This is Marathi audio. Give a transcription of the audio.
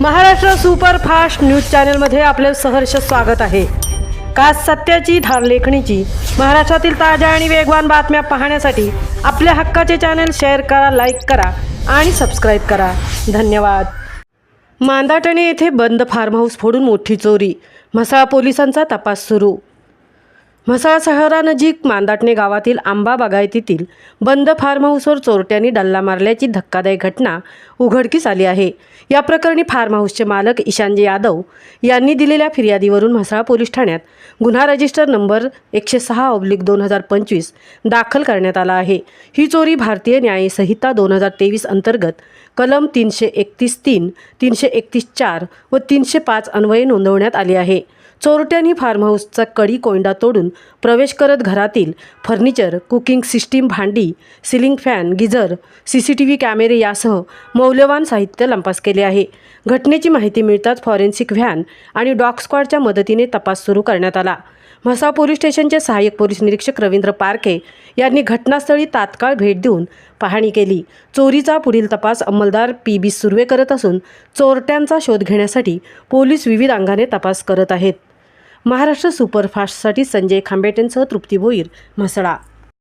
महाराष्ट्र सुपरफास्ट न्यूज चॅनलमध्ये आपले सहर्ष स्वागत आहे। का सत्याची धार लेखणीची महाराष्ट्रातील ताज्या आणि वेगवान बातम्या पाहण्यासाठी आपल्या हक्काचे चॅनल शेअर करा, लाईक करा आणि सबस्क्राइब करा। धन्यवाद। मांदाटणे येथे बंद फार्म हाऊस फोडून मोठी चोरी, म्हसळा पोलिसांचा तपास सुरू। म्हसळा शहरानजीक मांदाटणे गावातील आंबा बागायतीतील बंद फार्म हाऊसवर चोरट्यांनी डल्ला मारल्याची धक्कादायक घटना उघडकीस आली आहे। या प्रकरणी फार्म हाऊसचे मालक ईशानजी यादव यांनी दिलेल्या फिर्यादीवरून म्हसळा पोलीस ठाण्यात गुन्हा रजिस्टर नंबर 106/2025 दाखल करण्यात आला आहे। ही चोरी भारतीय न्याय संहिता 2023 अंतर्गत कलम 331(3), 331(4) व 305 अन्वये नोंदवण्यात आली आहे। चोरट्यांनी फार्म हाऊसचा कडी कोंडा तोडून प्रवेश करत घरातील फर्निचर, कुकिंग सिस्टीम, भांडी, सिलिंग फॅन, गिझर, CCTV कॅमेरे यासह मौल्यवान साहित्य लंपास केले आहे। घटनेची माहिती मिळताच फॉरेन्सिक व्हॅन आणि डॉग स्क्वॉडच्या मदतीने तपास सुरू करण्यात आला। म्हसळा पोलीस स्टेशनचे सहाय्यक पोलीस निरीक्षक रवींद्र पारखे यांनी घटनास्थळी तात्काळ भेट देऊन पाहणी केली। चोरीचा पुढील तपास अंमलदार PB सुर्वे करत असून चोरट्यांचा शोध घेण्यासाठी पोलीस विविध अंगाने तपास करत आहेत। महाराष्ट्र सुपरफास्टसाठी संजय खांबेटेंसह तृप्ती भोईर, म्हसळा।